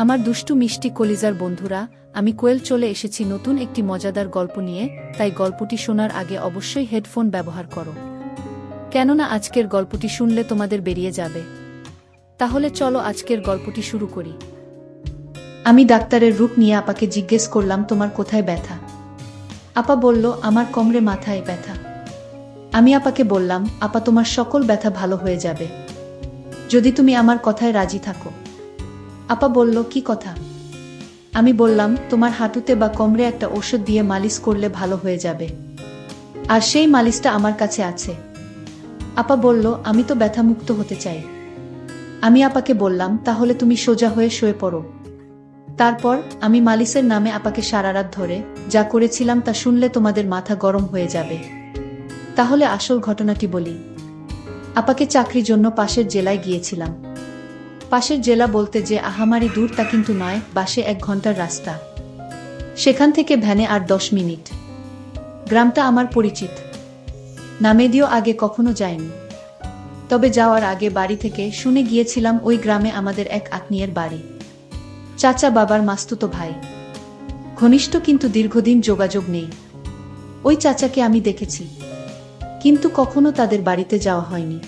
আমার দুষ্টু মিষ্টি কলিজার বন্ধুরা, আমি কোয়েল চলে এসেছি নতুন একটি মজাদার গল্প নিয়ে, তাই গল্পটি শোনার আগে অবশ্যই হেডফোন ব্যবহার করো। কেননা আজকের গল্পটি শুনলে তোমাদের বেরিয়ে যাবে। তাহলে চলো আজকের গল্পটি শুরু করি। আমি ডাক্তারের রূপ নিয়ে আপাকে জিজ্ঞেস করলাম, তোমার কোথায় ব্যথা? আপা বলল, আমার কোমরে মাথায় ব্যথা। আমি আপাকে বললাম, আপা তোমার সকল ব্যথা ভালো হয়ে যাবে যদি তুমি আমার কথায় রাজি থাকো। আপা বলল, কি কথা? আমি বললাম, তোমার হাঁটুতে বা কোমরে একটা ওষুধ দিয়ে মালিশ করলে ভালো হয়ে যাবে, আর সেই মালিশটা আমার কাছে আছে। আপা বলল, আমি তো ব্যথামুক্ত হতে চাই। আমি আপাকে বললাম, তাহলে তুমি সোজা হয়ে শুয়ে পড়ো। তারপর আমি মালিশের নামে আপাকে সারা রাত ধরে যা করেছিলাম তা শুনলে তোমাদের মাথা গরম হয়ে যাবে। তাহলে আসল ঘটনাটি বলি। আপাকে চাকরির জন্য পাশের জেলায় গিয়েছিলাম। পাশের জেলা বলতে যে আহামারি দূর তা কিন্তু নয়, বাসে 1 ঘন্টার রাস্তা। সেখান থেকে ভ্যানে আর 10 মিনিট। গ্রামটা আমার পরিচিত, নামেদিও আগে কখনো যাইনি। তবে যাওয়ার আগে বাড়ি থেকে শুনে গিয়েছিলাম ওই গ্রামে আমাদের এক আত্মীয়ের বাড়ি, চাচা বাবার মাস্তুতো ভাই। ঘনিষ্ঠ কিন্তু দীর্ঘদিন যোগাযোগ নেই। ওই চাচাকে আমি দেখেছি, কিন্তু কখনো তাদের বাড়িতে যাওয়া হয়নি।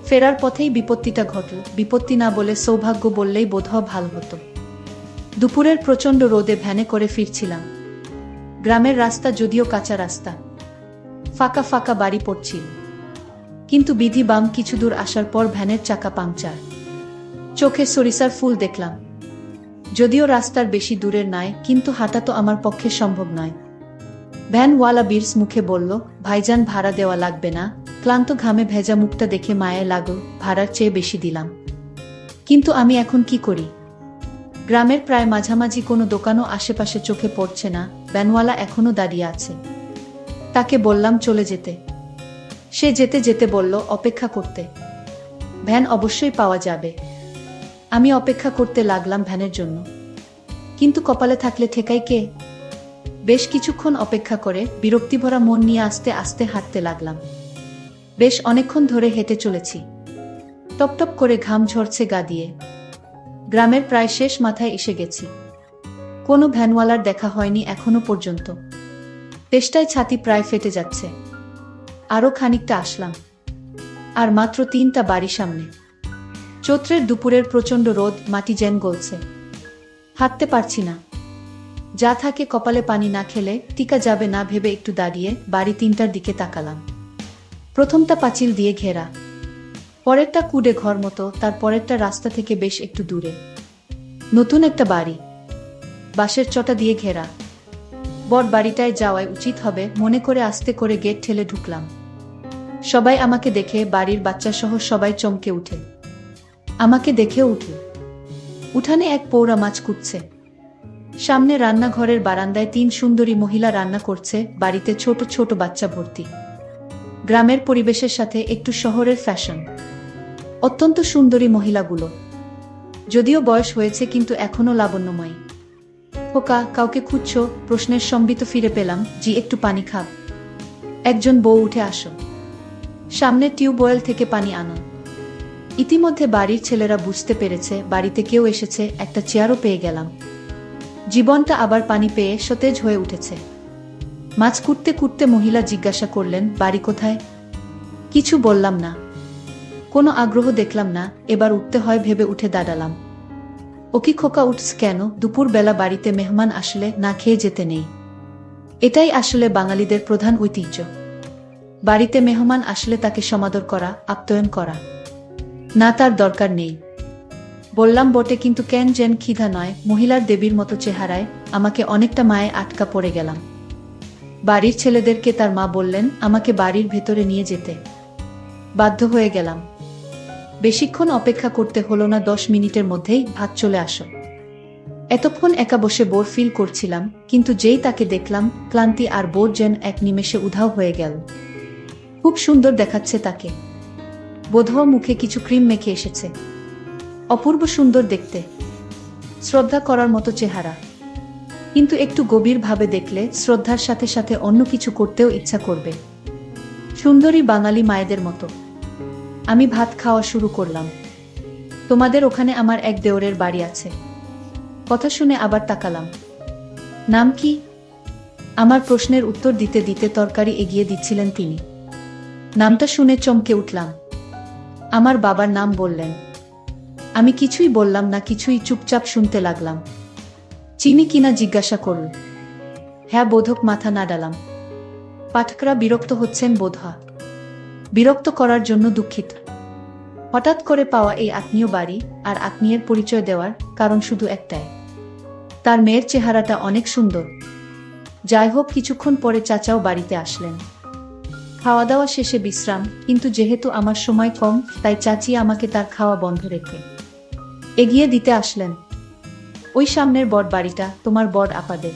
ফেরার পথেই বিপত্তিটা ঘটল। বিপত্তি না বলে সৌভাগ্য বললেই বোধহয় ভালো হতো। দুপুরের প্রচণ্ড রোদে ভ্যানে করে ফিরছিলাম। গ্রামের রাস্তা যদিও কাঁচা রাস্তা, ফাঁকা ফাঁকা বাড়ি পড়ছিল, কিন্তু বিধি বাম কিছু দূর আসার পর ভ্যানের চাকা পাংচার। চোখে সরিষার ফুল দেখলাম। যদিও রাস্তার বেশি দূরের নয়, কিন্তু হাঁটা তো আমার পক্ষে সম্ভব নয়। ভ্যানওয়ালা বিরস মুখে বলল, ভাইজান ভাড়া দেওয়া লাগবে না। ক্লান্ত ঘামে ভেজা মুখটা দেখে মায়া লাগল। ভাড়ার চেয়ে বেশি দিলাম, কিন্তু আমি এখন কি করি? গ্রামের প্রায় মাঝামাঝি কোনো দোকানও আশেপাশে চোখে পড়ছে না। ভ্যানওয়ালা এখনো দাঁড়িয়ে আছে। তাকে বললাম চলে যেতে। সে যেতে যেতে বলল, অপেক্ষা করতে। ভ্যান অবশ্যই পাওয়া যাবে। আমি অপেক্ষা করতে লাগলাম ভ্যানের জন্য, কিন্তু কপালে থাকলে ঠেকাই কে? বেশ কিছুক্ষণ অপেক্ষা করে বিরক্তিভরা মন নিয়ে আস্তে আস্তে হাঁটতে লাগলাম। বেশ অনেকক্ষণ ধরে হেঁটে চলেছি। টপটপ করে ঘাম ঝরছে গা দিয়ে। গ্রামের প্রায় শেষ মাথায় এসে গেছি। কোনো ভ্যানওয়ালার দেখা হয়নি এখনো পর্যন্ত। তেষ্টায় ছাতি প্রায় ফেটে যাচ্ছে। আরও খানিকটা আসলাম, আর মাত্র 3টা বাড়ি সামনে। চৈত্রের দুপুরের প্রচণ্ড রোদ, মাটি যেন গলছে। হাঁটতে পারছি না। যা থাকে কপালে পানি না খেলে টিকা যাবে না ভেবে একটু দাঁড়িয়ে বাড়ি 3টার দিকে তাকালাম। প্রথমটা পাঁচিল দিয়ে ঘেরা, পরেরটা কুডে ঘর মতো, তার পরেরটা রাস্তা থেকে বেশ একটু দূরে। নতুন একটা বাড়ি, বাঁশের চটা দিয়ে ঘেরা। বট বাড়িটায় যাওয়াই উচিত হবে মনে করে আস্তে করে গেট ঠেলে ঢুকলাম। সবাই আমাকে দেখে, বাড়ির বাচ্চাসহ সবাই চমকে উঠে। আমাকে দেখেও উঠে। উঠানে এক পৌরা মাছ কুটছে। সামনে রান্নাঘরের বারান্দায় 3 সুন্দরী মহিলা রান্না করছে। বাড়িতে ছোট ছোট বাচ্চা ভর্তি। গ্রামের পরিবেশের সাথে একটু শহরের ফ্যাশন। অত্যন্ত সুন্দরী মহিলাগুলো, যদিও বয়স হয়েছে কিন্তু এখনো লাবণ্যময়ী। খোকা, কাউকে খুঁজছো? প্রশ্নের সম্বিত ফিরে পেলাম। জি, একটু পানি খাব। একজন বউ, উঠে আসো, সামনের টিউবওয়েল থেকে পানি আনো। ইতিমধ্যে বাড়ির ছেলেরা বুঝতে পেরেছে বাড়িতে কেউ এসেছে। একটা চেয়ারও পেয়ে গেলাম। জীবনটা আবার পানি পেয়ে সতেজ হয়ে উঠেছে। মাছ কুটতে কুটতে মহিলা জিজ্ঞাসা করলেন, বাড়ি কোথায়? কিছু বললাম না। কোনো আগ্রহ দেখলাম না। এবার উঠতে হয় ভেবে উঠে দাঁড়ালাম। ও কি খোকা, উঠস কেন? দুপুরবেলা বাড়িতে মেহমান আসলে না খেয়ে যেতে নেই। এটাই আসলে বাঙালিদের প্রধান ঐতিহ্য। বাড়িতে মেহমান আসলে তাকে সমাদর করা, আপ্যায়ন করা। না, তার দরকার নেই। বললাম বটে, কিন্তু কেন যেন ক্ষিধা নয়। মহিলার দেবীর মতো চেহারায় আমাকে অনেকটা মায়ে আটকা পড়ে গেলাম। বাড়ির ছেলেদেরকে তার মা বললেন আমাকে বাড়ির ভেতরে নিয়ে যেতে। বাধ্য হয়ে গেলাম। বেশিক্ষণ অপেক্ষা করতে হলো না, 10 মিনিটের মধ্যেই ভাত চলে আসো। এতক্ষণ একা বসে বোর ফিল করছিলাম, কিন্তু যেই তাকে দেখলাম, ক্লান্তি আর বোর যেন এক নিমেষে উধাও হয়ে গেল। খুব সুন্দর দেখাচ্ছে তাকে। বোধহয় মুখে কিছু ক্রিম মেখে এসেছে। অপূর্ব সুন্দর দেখতে, শ্রদ্ধা করার মতো চেহারা। কিন্তু একটু গভীরভাবে দেখলে শ্রদ্ধার সাথে সাথে অন্য কিছু করতেও ইচ্ছা করবে। সুন্দরী বাঙালি মায়েদের মতো। আমি ভাত খাওয়া শুরু করলাম। তোমাদের ওখানে আমার এক দেওরের বাড়ি আছে। কথা শুনে আবার তাকালাম। নাম কি? আমার প্রশ্নের উত্তর দিতে দিতে তরকারি এগিয়ে দিচ্ছিলেন তিনি। নামটা শুনে চমকে উঠলাম। আমার বাবার নাম বললেন। আমি কিছুই বললাম না, কিছুই চুপচাপ শুনতে লাগলাম। চিনি কিনা জিজ্ঞাসা করল। হ্যাঁ বোধক মাথা নাড়ালাম। পাঠকরা বিরক্ত হচ্ছেন বোধহয়। বিরক্ত করার জন্য দুঃখিত। হঠাৎ করে পাওয়া এই আত্মীয় বাড়ি আর আত্মীয়ের পরিচয় দেওয়ার কারণ শুধু একটাই, তার মেয়ের চেহারাটা অনেক সুন্দর। যাই হোক, কিছুক্ষণ পরে চাচাও বাড়িতে আসলেন। খাওয়া দাওয়া শেষে বিশ্রাম, কিন্তু যেহেতু আমার সময় কম তাই চাচি আমাকে তার খাওয়া বন্ধ রেখে এগিয়ে দিতে আসলেন। ওই সামনের বড় বাড়িটা তোমার বড় আপাদের।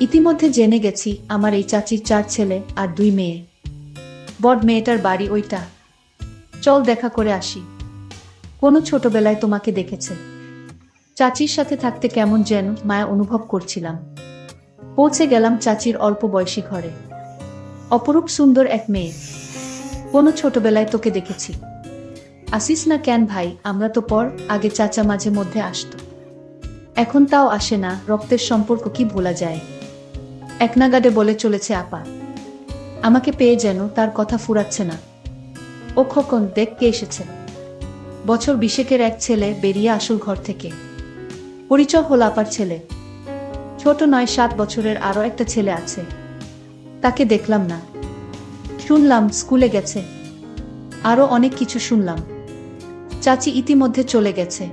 ইতিমধ্যে জেনে গেছি আমার এই চাচির 4 ছেলে আর 2 মেয়ে। বড় মেয়েটার বাড়ি ওইটা। চল দেখা করে আসি। কোনো ছোটবেলায় তোমাকে দেখেছে। চাচির সাথে থাকতে কেমন যেন মায়া অনুভব করছিলাম। পৌঁছে গেলাম চাচির অল্প বয়সী ঘরে। অপরূপ সুন্দর এক মেয়ে। কোনো ছোটবেলায় তোকে দেখেছি। আসিস না কেন ভাই? আমরা তো পর আগে চাচা মাঝে মধ্যে আসতো, এখন তাও আসে না। রক্তের সম্পর্ক কি ভোলা যায়? একনাগাড়ে বলে চলেছে আপা। আমাকে পেয়ে যেন তার কথা ফুরাচ্ছে না। ও খোকন, দেখ কে এসেছে। বছর 20 এক ছেলে বেরিয়ে আসল ঘর থেকে। পরিচয় হল আপার ছেলে। ছোট নয়, 7 বছরের আরো একটা ছেলে আছে। তাকে দেখলাম না। শুনলাম স্কুলে গেছে। আরো অনেক কিছু শুনলাম। চাচি ইতিমধ্যে চলে গেছে,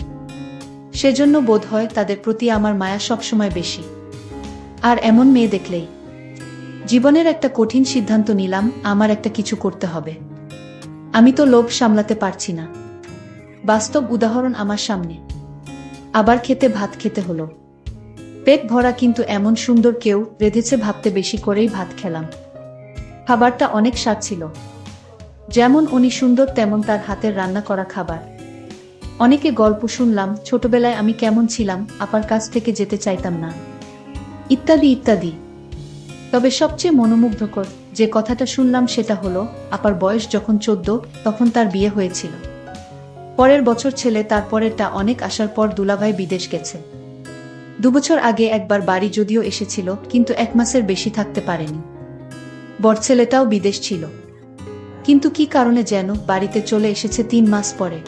সেজন্য বোধহয় তাদের প্রতি আমার মায়া সবসময় বেশি। আর এমন মেয়ে দেখলেই জীবনের একটা কঠিন সিদ্ধান্ত নিলাম, আমার একটা কিছু করতে হবে। আমি তো লোভ সামলাতে পারছি না। বাস্তব উদাহরণ আমার সামনে। আবার খেতে ভাত খেতে হলো। পেট ভরা, কিন্তু এমন সুন্দর কেউ রেঁধেছে ভাবতে বেশি করেই ভাত খেলাম। খাবারটা অনেক স্বাদ ছিল। যেমন উনি সুন্দর তেমন তার হাতের রান্না করা খাবার। অনেকে গল্প শুনলাম, ছোটবেলায় আমি কেমন ছিলাম, আপার কাছ থেকে যেতে চাইতাম না, ইত্যাদি ইত্যাদি। তবে সবচেয়ে মনোমুগ্ধকর যে কথাটা শুনলাম সেটা হলো, আপার বয়স যখন 14 তখন তার বিয়ে হয়েছিল। পরের বছর ছেলে, তারপরেরটা অনেক আসার পর দুলাভাই বিদেশ গেছে। 2 বছর আগে একবার বাড়ি যদিও এসেছিল, কিন্তু 1 মাসের বেশি থাকতে পারেনি। বড় ছেলেটাও বিদেশ ছিল, কিন্তু কি কারণে যেন বাড়িতে চলে এসেছে 3 মাস পরে।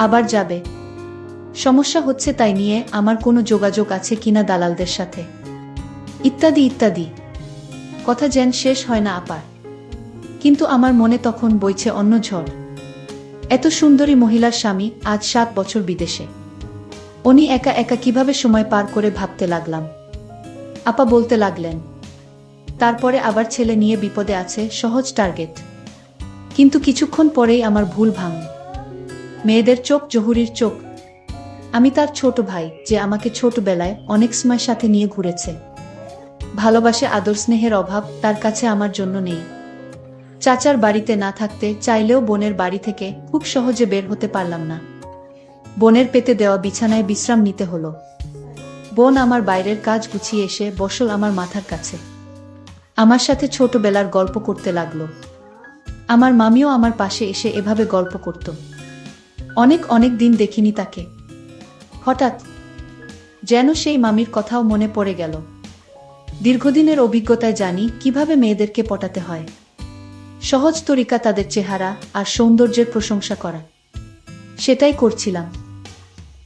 আবার যাবে। সমস্যা হচ্ছে তাই নিয়ে আমার কোনো যোগাযোগ আছে কিনা দালালদের সাথে, ইত্যাদি ইত্যাদি। কথা যেন শেষ হয় না আপার। কিন্তু আমার মনে তখন বইছে অন্য ঝড়। এত সুন্দরী মহিলার স্বামী আজ 7 বছর বিদেশে। উনি একা একা কিভাবে সময় পার করে ভাবতে লাগলাম। আপা বলতে লাগলেন, তারপরে আবার ছেলে নিয়ে বিপদে আছে, সহজ টার্গেট। কিন্তু কিছুক্ষণ পরেই আমার ভুল ভাঙল। মেয়েদের চোখ জহুরির চোখ। আমি তার ছোট ভাই, যে আমাকে ছোটবেলায় অনেক সময় সাথে নিয়ে ঘুরেছে। ভালোবাসে, আদর স্নেহের অভাব তার কাছে আমার জন্য নেই। চাচার বাড়িতে না থাকতে চাইলেও বোনের বাড়ি থেকে খুব সহজে বের হতে পারলাম না। বোনের পেতে দেওয়া বিছানায় বিশ্রাম নিতে হলো। বোন আমার বাইরের কাজ গুছিয়ে এসে বসল আমার মাথার কাছে। আমার সাথে ছোটবেলার গল্প করতে লাগলো। আমার মামিও আমার পাশে এসে এভাবে গল্প করত। অনেক অনেক দিন দেখিনি তাকে। হঠাৎ যেন সেই মামির কথাও মনে পড়ে গেল। দীর্ঘদিনের অভিজ্ঞতায় জানি কিভাবে মেয়েদেরকে পটাতে হয়। সহজ তরিকা তাদের চেহারা আর সৌন্দর্যের প্রশংসা করা। সেটাই করছিলাম।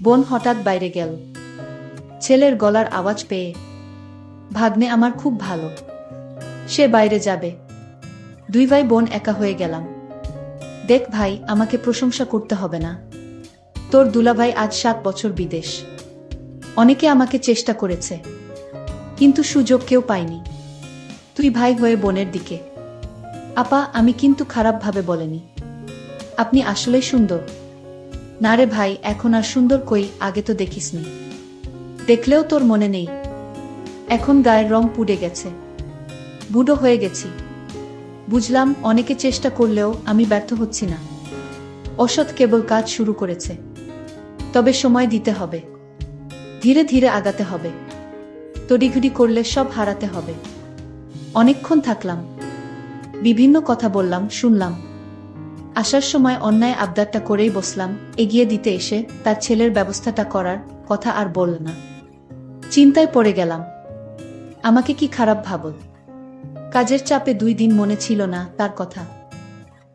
বোন হঠাৎ বাইরে গেল। ছেলের গলার আওয়াজ পেয়ে। ভাগ্নে আমার খুব ভালো, সে বাইরে যাবে। 2 ভাই বোন একা হয়ে গেলাম। দেখ ভাই, আমাকে প্রশংসা করতে হবে না। তোর দুলাভাই আজ 7 বছর বিদেশ। অনেকে আমাকে চেষ্টা করেছে, কিন্তু সুযোগ কেউ পায়নি। তুই ভাই হয়ে বোনের দিকে। আপা, আমি কিন্তু খারাপভাবে বলেনি। আপনি আসলেই সুন্দর। না রে ভাই, এখন আর সুন্দর কই, আগে তো দেখিসনি। দেখলেও তোর মনে নেই। এখন গায়ের রং পুড়ে গেছে, বুড়ো হয়ে গেছি। বুঝলাম অনেকে চেষ্টা করলেও আমি ব্যর্থ হচ্ছি না। অসৎ কেবল কাজ শুরু করেছে। তবে সময় দিতে হবে, ধীরে ধীরে আগাতে হবে। তড়িঘড়ি করলে সব হারাতে হবে। অনেকক্ষণ থাকলাম, বিভিন্ন কথা বললাম, শুনলাম। আসার সময় অন্যায় আবদারটা করেই বসলাম। এগিয়ে দিতে এসে তার ছেলের ব্যবস্থাটা করার কথা আর বলল না। চিন্তায় পড়ে গেলাম। আমাকে কি খারাপ ভাবল? কাজের চাপে 2 দিন মনে ছিল না তার কথা।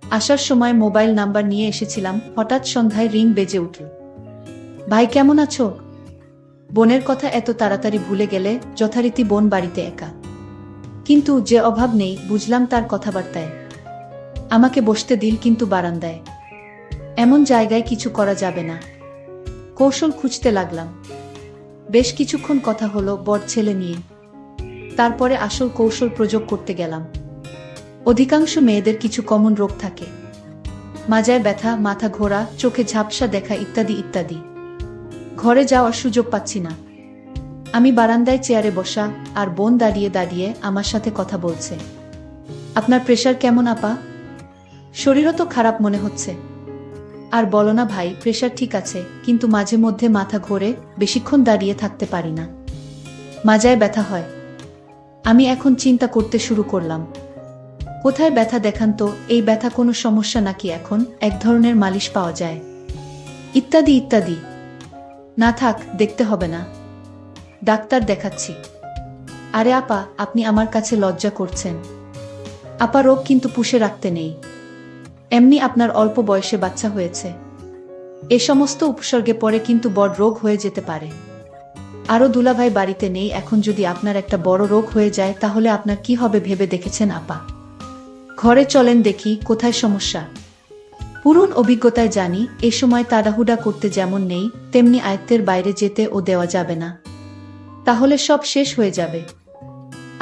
আসার সময় মোবাইল নাম্বার নিয়ে এসেছিলাম, হঠাৎ সন্ধ্যায় রিং বেজে উঠল। ভাই কেমন আছো? বোনের কথা এত তাড়াতাড়ি ভুলে গেলে? যথারীতি বোন বাড়িতে একা, কিন্তু যে অভাব নেই বুঝলাম তার কথাবার্তায়। আমাকে বসতে দিল, কিন্তু বারান্দায়, এমন জায়গায় কিছু করা যাবে না। কৌশল খুঁজতে লাগলাম। বেশ কিছুক্ষণ কথা হলো বড় ছেলে নিয়ে। তারপরে আসল কৌশল প্রয়োগ করতে গেলাম। অধিকাংশ মেয়েদের কিছু কমন রোগ থাকে, মাজায় ব্যথা, মাথা ঘোরা, চোখে ঝাপসা দেখা ইত্যাদি ইত্যাদি। ঘরে যাওয়ার সুযোগ পাচ্ছি না। আমি বারান্দায় চেয়ারে বসা, আর বোন দাঁড়িয়ে দাঁড়িয়ে আমার সাথে কথা বলছে। আপনার প্রেশার কেমন আপা? শরীরও তো খারাপ মনে হচ্ছে। আর বলো না ভাই, প্রেশার ঠিক আছে, কিন্তু মাঝে মধ্যে মাথা ঘোরে, বেশিক্ষণ দাঁড়িয়ে থাকতে পারি না, মাজায় ব্যথা হয়। আমি এখন চিন্তা করতে শুরু করলাম, কোথায় ব্যথা দেখান তো, এই ব্যথা কোনো সমস্যা নাকি এখন এক ধরনের মালিশ পাওয়া যায়, ইত্যাদি ইত্যাদি। না থাক, দেখতে হবে না, ডাক্তার দেখাচ্ছি। আরে আপা, আপনি আমার কাছে লজ্জা করছেন। আপা, রোগ কিন্তু পুষে রাখতে নেই। এমনি আপনার অল্প বয়সে বাচ্চা হয়েছে, এ সমস্ত উপসর্গে পরে কিন্তু বড় রোগ হয়ে যেতে পারে। আরও দুলাভাই বাড়িতে নেই, এখন যদি আপনার একটা বড় রোগ হয়ে যায় তাহলে আপনার কি হবে ভেবে দেখেছেন আপা? ঘরে চলেন দেখি কোথায় সমস্যা। পুরন অভিজ্ঞতায় জানি এ সময় তাড়াহুড়া করতে যেমন নেই, তেমনি আয়ত্তের বাইরে যেতে ও দেওয়া যাবে না, তাহলে সব শেষ হয়ে যাবে।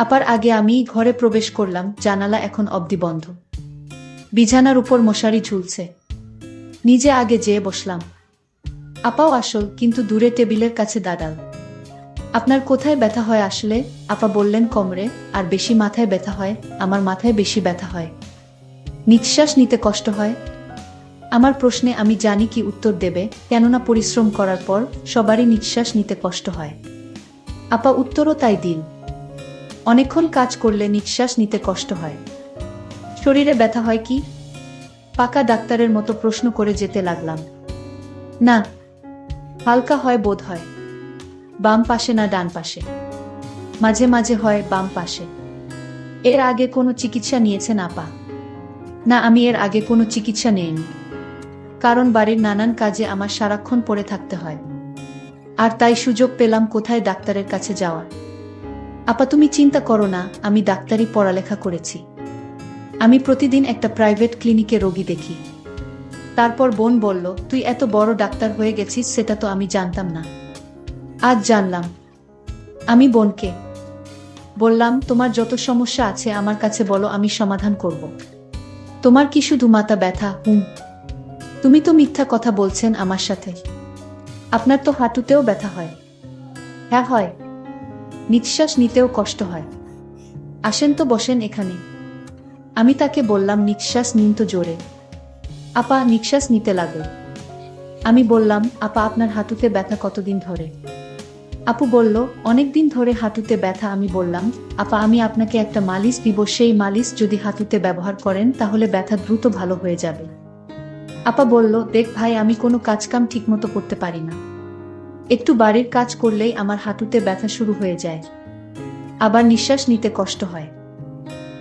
আপার আগে আমি ঘরে প্রবেশ করলাম, জানালা এখন অবধি বন্ধ, বিছানার উপর মশারি ঝুলছে। নিজে আগে যেয়ে বসলাম। আপাও আসল, কিন্তু দূরে টেবিলের কাছে দাঁড়াল। আপনার কোথায় ব্যথা হয় আসলে? আপা বললেন কোমরে, আর বেশি মাথায় ব্যথা হয়। আমার মাথায় বেশি ব্যথা হয়, নিঃশ্বাস নিতে কষ্ট হয়। আমার প্রশ্নে আমি জানি কি উত্তর দেবে, কেননা পরিশ্রম করার পর সবারই নিঃশ্বাস নিতে কষ্ট হয়। আপা উত্তরও তাই দিল, অনেকক্ষণ কাজ করলে নিঃশ্বাস নিতে কষ্ট হয়। শরীরে ব্যথা হয় কি? পাকা ডাক্তারের মতো প্রশ্ন করে যেতে লাগলাম। না, হালকা হয় বোধ হয়, বাম পাশে না ডান পাশে, মাঝে মাঝে হয় বাম পাশে। এর আগে কোনো চিকিৎসা নিয়েছেন আপা? না, আমি এর আগে কোনো চিকিৎসা নেইনি, কারণ বাড়ির নানান কাজে আমার সারাক্ষণ পড়ে থাকতে হয়, আর তাই সুযোগ পেলাম কোথায় ডাক্তারের কাছে যাওয়ার। আপা তুমি চিন্তা করো না, আমি ডাক্তারি পড়ালেখা করেছি। আমি প্রতিদিন একটা প্রাইভেট ক্লিনিকে রোগী দেখি। তারপর বোন বলল, তুই এত বড় ডাক্তার হয়ে গেছিস, সেটা তো আমি জানতাম না, আজ জানলাম। আমি বোনকে বললাম, তোমার যত সমস্যা আছে আমার কাছে বলো, আমি সমাধান করব। তোমার কি শুধু মাথা ব্যথা? তুমি তো মিথ্যা কথা বলছেন আমার সাথে। আপনার তো হাঁটুতেও ব্যথা হয়। হ্যাঁ হয়, নিঃশ্বাস নিতেও কষ্ট হয়। আসেন তো বসেন এখানে। আমি তাকে বললাম, নিঃশ্বাস নিন তো জোরে। আপা নিঃশ্বাস নিতে লাগল। আমি বললাম, আপা আপনার হাঁটুতে ব্যথা কতদিন ধরে? আপু বলল, অনেক দিন ধরে হাঁটুতে ব্যথা। আমি বললাম, আপা আমি আপনাকে একটা মালিশ দিব, সেই মালিশ যদি হাঁটুতে ব্যবহার করেন তাহলে ব্যথা দ্রুত ভালো হয়ে যাবে। আপা বলল, দেখ ভাই, আমি কোনো কাজকাম ঠিকমতো করতে পারি না, একটু বাড়ির কাজ করলেই আমার হাঁটুতে ব্যথা শুরু হয়ে যায়, আবার নিঃশ্বাস নিতে কষ্ট হয়।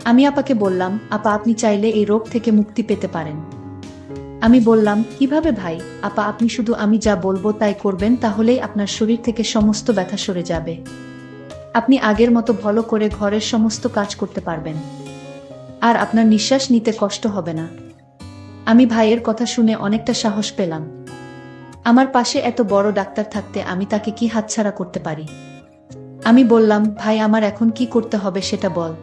আমি আপাকে বললাম, আপা আপনি চাইলে এই রোগ থেকে মুক্তি পেতে পারেন। আমি বললাম, কিভাবে ভাই? আপা আপনি শুধু আমি যা বলবো তাই করবেন, তাহলেই আপনার শরীর থেকে সমস্ত ব্যথা সরে যাবে। আপনি আগের মতো ভালো করে ঘরের সমস্ত কাজ করতে পারবেন, আর আপনার নিঃশ্বাস নিতে কষ্ট হবে না। আমি ভাইয়ের কথা শুনে অনেকটা সাহস পেলাম। আমার পাশে এত বড় ডাক্তার থাকতে আমি তাকে কি হাতছাড়া করতে পারি? আমি বললাম, ভাই আমার এখন কি করতে হবে সেটা বল।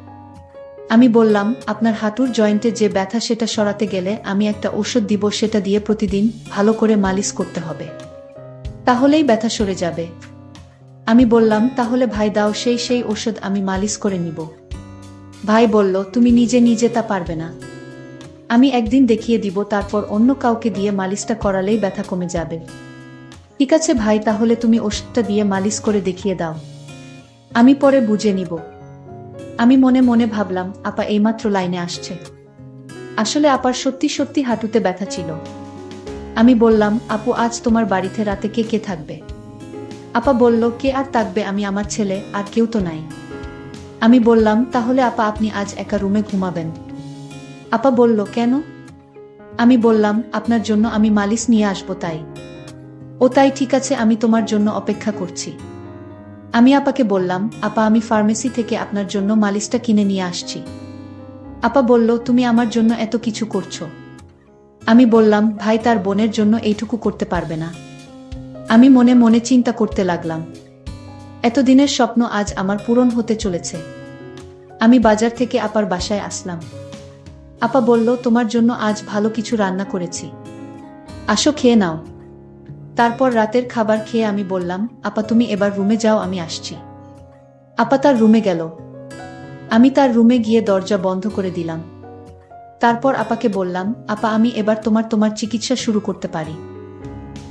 আমি বললাম, আপনার হাঁটুর জয়েন্টে যে ব্যথা সেটা সরাতে গেলে আমি একটা ঔষধ দিব, সেটা দিয়ে প্রতিদিন ভালো করে মালিশ করতে হবে, তাহলেই ব্যথা সরে যাবে। আমি বললাম, তাহলে ভাই দাও সেই ঔষধ, আমি মালিশ করে নিব। ভাই বলল, তুমি নিজে নিজে তা পারবে না, আমি একদিন দেখিয়ে দিব, তারপর অন্য কাউকে দিয়ে মালিশটা করালেই ব্যথা কমে যাবে। ঠিক আছে ভাই, তাহলে তুমি ওষুধটা দিয়ে মালিশ করে দেখিয়ে দাও, আমি পরে বুঝে নিব। আমি মনে মনে ভাবলাম, আপা এইমাত্র লাইনে আসছে। আসলে আপার সত্যি সত্যি হাঁটুতে ব্যথা ছিল। আমি বললাম, আপু আজ তোমার বাড়িতে রাতে কে কে থাকবে? আপা বলল, কে আর থাকবে, আমি আমার ছেলে, আর কেউ তো নাই। আমি বললাম, তাহলে আপা আপনি আজ একা রুমে ঘুমাবেন। আপা বলল, কেন? আমি বললাম, আপনার জন্য আমি মালিশ নিয়ে আসবো তাই। ও তাই, ঠিক আছে, আমি তোমার জন্য অপেক্ষা করছি। আমি আপাকে বললাম, আপা আমি ফার্মেসি থেকে আপনার জন্য মালিশটা কিনে নিয়ে আসছি। আপা বলল, তুমি আমার জন্য এত কিছু করছো। আমি বললাম, ভাই তার বোনের জন্য এইটুকু করতে পারবে না। আমি মনে মনে চিন্তা করতে লাগলাম, এতদিনের স্বপ্ন আজ আমার পূরণ হতে চলেছে। আমি বাজার থেকে আপার বাসায় আসলাম। আপা বলল, তোমার জন্য আজ ভালো কিছু রান্না করেছি, আসো খেয়ে নাও। তারপর রাতের খাবার খেয়ে আমি বললাম, আপা তুমি এবার রুমে যাও, আমি আসছি। আপা তার রুমে গেল। আমি তার রুমে গিয়ে দরজা বন্ধ করে দিলাম। তারপর আপাকে বললাম, আপা আমি এবার তোমার চিকিৎসা শুরু করতে পারি?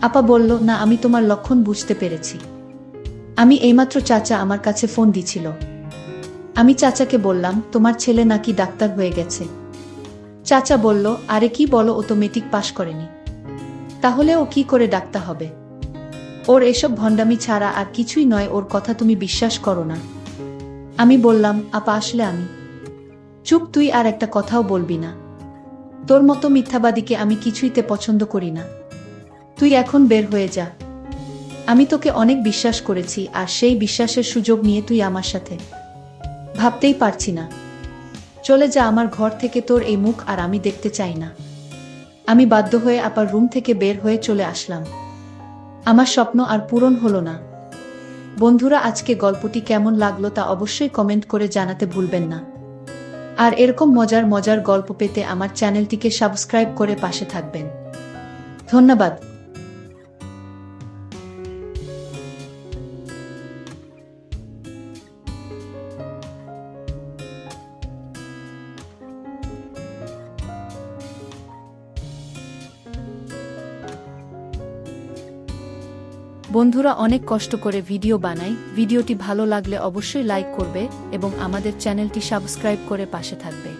আপা বলল, না, আমি তোমার লক্ষণ বুঝতে পেরেছি। আমি এইমাত্র চাচা আমার কাছে ফোন দিছিল। আমি চাচাকে বললাম, তোমার ছেলে নাকি ডাক্তার হয়ে গেছে। চাচা বলল, আরে কি বলো, ও তো মেট্রিক পাশ করেনি, তাহলে ও কি করে ডাক্তার হবে? ওর এসব ভণ্ডামি ছাড়া আর কিছুই নয়, ওর কথা তুমি বিশ্বাস করো না। আমি বললাম, আপা আসলে আমি। চুপ, তুই আর একটা কথাও বলবি না। তোর মতো মিথ্যাবাদীকে আমি কিছুইতে পছন্দ করি না। তুই এখন বের হয়ে যা। আমি তোকে অনেক বিশ্বাস করেছি, আর সেই বিশ্বাসের সুযোগ নিয়ে তুই আমার সাথে। ভাবতেই পারছি না। চলে যা আমার ঘর থেকে, তোর এই মুখ আর আমি দেখতে চাই না। আমি বাধ্য হয়ে আপার রুম থেকে বের হয়ে চলে আসলাম। আমার স্বপ্ন আর পূরণ হলো না। বন্ধুরা, আজকে গল্পটি কেমন লাগলো তা অবশ্যই কমেন্ট করে জানাতে ভুলবেন না। আর এরকম মজার মজার গল্প পেতে আমার চ্যানেলটিকে সাবস্ক্রাইব করে পাশে থাকবেন। ধন্যবাদ। বন্ধুরা, অনেক কষ্ট করে ভিডিও বানাই। ভিডিওটি ভালো লাগলে অবশ্যই লাইক করবে এবং আমাদের চ্যানেলটি সাবস্ক্রাইব করে পাশে থাকবে।